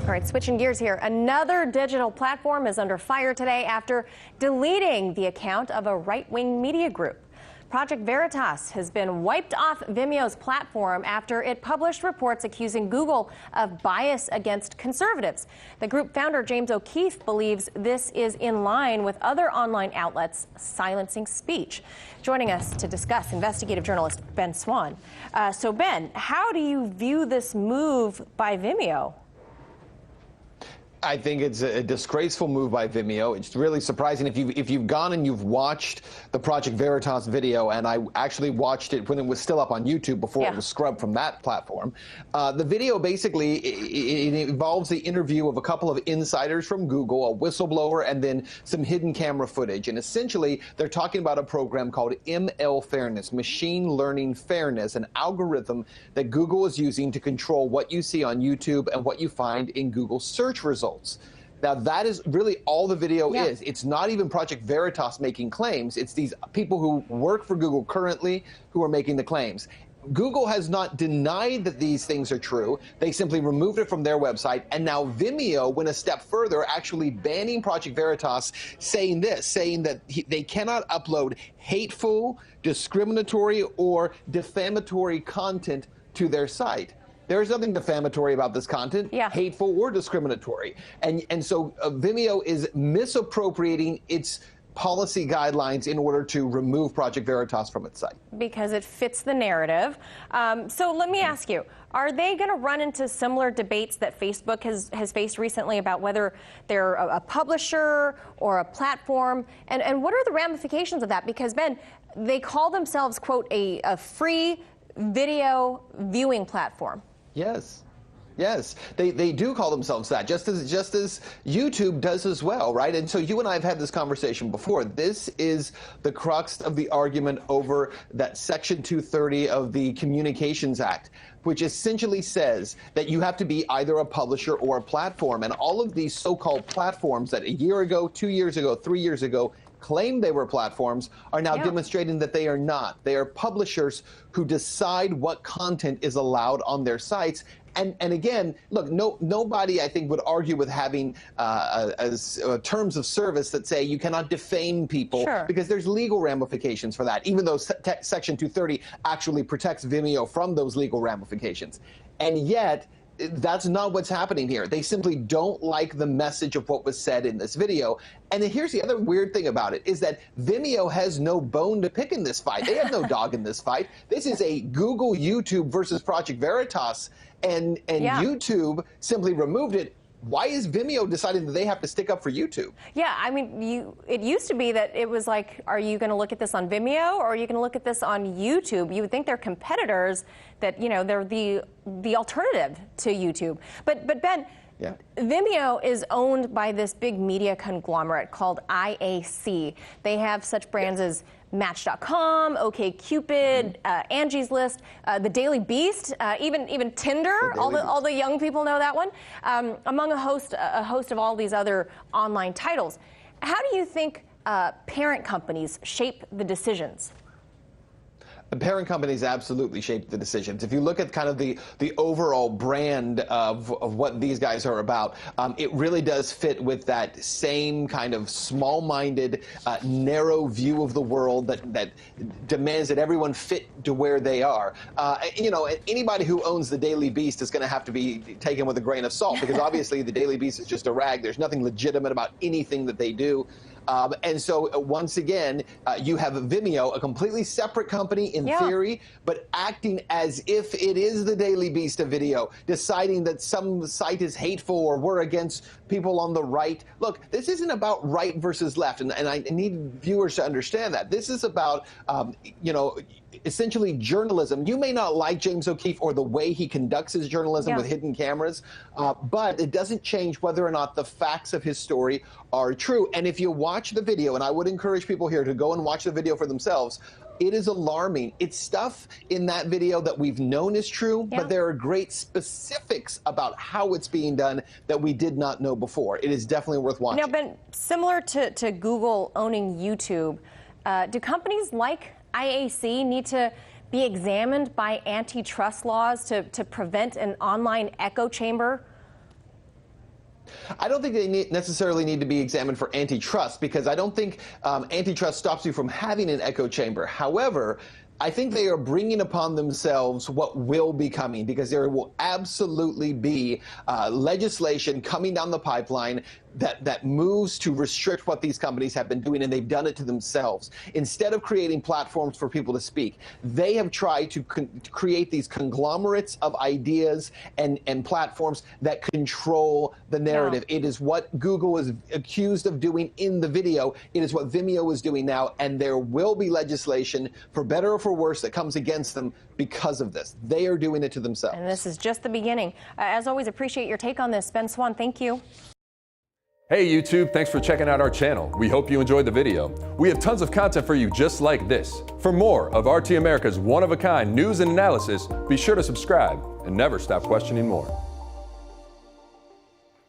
All right, switching gears here. Another digital platform is under fire today after deleting the account of a right-wing media group. Project Veritas has been wiped off Vimeo's platform after it published reports accusing Google of bias against conservatives. The group founder, James O'Keefe, believes this is in line with other online outlets silencing speech. Joining us to discuss, investigative journalist Ben Swann. So, Ben, how do you view this move by Vimeo? I think it's a disgraceful move by Vimeo. It's really surprising if you've gone and you've watched the Project Veritas video, and I actually watched it when it was still up on YouTube before it was scrubbed from that platform. The video basically it involves the interview of a couple of insiders from Google, a whistleblower, and then some hidden camera footage. And essentially, they're talking about a program called ML Fairness, Machine Learning Fairness, an algorithm that Google is using to control what you see on YouTube and what you find in Google search results. Now, that is really all the video is. It's not even Project Veritas making claims. It's these people who work for Google currently who are making the claims. Google has not denied that these things are true. They simply removed it from their website. And now Vimeo went a step further, actually banning Project Veritas, saying that they cannot upload hateful, discriminatory, or defamatory content to their site. There's nothing defamatory about this content, hateful or discriminatory. And so Vimeo is misappropriating its policy guidelines in order to remove Project Veritas from its site. Because it fits the narrative. So let me ask you, are they going to run into similar debates that Facebook has faced recently about whether they're a publisher or a platform? And what are the ramifications of that? Because, Ben, they call themselves, quote, a free video viewing platform. Yes. Yes, they do call themselves that, just as YouTube does as well, right? And so you and I have had this conversation before. This is the crux of the argument over that Section 230 of the Communications Act, which essentially says that you have to be either a publisher or a platform. And all of these so-called platforms that a year ago, 2 years ago, 3 years ago claimed they were platforms are now demonstrating that they are not. They are publishers who decide what content is allowed on their sites. And again, look, nobody, I think, would argue with having terms of service that say you cannot defame people because there's legal ramifications for that, even though Section 230 actually protects Vimeo from those legal ramifications. And yet, that's not what's happening here. They simply don't like the message of what was said in this video. And here's the other weird thing about it, is that Vimeo has no bone to pick in this fight. They have no dog in this fight. This is a Google YouTube versus Project Veritas, and YouTube simply removed it. Why is Vimeo deciding that they have to stick up for YouTube? Yeah, I mean, it used to be that it was like, are you going to look at this on Vimeo or are you going to look at this on YouTube? You would think they're competitors, that, you know, they're the alternative to YouTube. But Ben, Vimeo is owned by this big media conglomerate called IAC. They have such brands as Match.com, OkCupid, Angie's List, The Daily Beast, even Tinder. All the young people know that one. Among a host of all these other online titles. How do you think parent companies shape the decisions? The parent companies absolutely shape the decisions. If you look at kind of the overall brand of what these guys are about, it really does fit with that same kind of small-minded, narrow view of the world that demands that everyone fit to where they are. You know, anybody who owns the Daily Beast is going to have to be taken with a grain of salt, because obviously the Daily Beast is just a rag. There's nothing legitimate about anything that they do. And so, once again, you have Vimeo, a completely separate company in theory, but acting as if it is the Daily Beast of video, deciding that some site is hateful or we're against people on the right. Look, this isn't about right versus left, and I need viewers to understand that. This is about, you know, essentially journalism. You may not like James O'Keefe or the way he conducts his journalism with hidden cameras, but it doesn't change whether or not the facts of his story are true. And if you watch the video, and I would encourage people here to go and watch the video for themselves, it is alarming. It's stuff in that video that we've known is true, but there are great specifics about how it's being done that we did not know before. It is definitely worth watching. Now, Ben, similar to Google owning YouTube, do companies like IAC need to be examined by antitrust laws to prevent an online echo chamber? don't think they necessarily need to be examined for antitrust, because I don't think antitrust stops you from having an echo chamber. However, I think they are bringing upon themselves what will be coming, because there will absolutely be legislation coming down the pipeline that moves to restrict what these companies have been doing, and they've done it to themselves. Instead of creating platforms for people to speak, they have tried to create these conglomerates of ideas and platforms that control the narrative. Yeah. It is what Google is accused of doing in the video. It is what Vimeo is doing now, and there will be legislation, for better or for worse, that comes against them because of this. They are doing it to themselves. And this is just the beginning. As always, appreciate your take on this. Ben Swann, thank you. Hey YouTube, thanks for checking out our channel. We hope you enjoyed the video. We have tons of content for you just like this. For more of RT America's one-of-a-kind news and analysis, be sure to subscribe and never stop questioning more.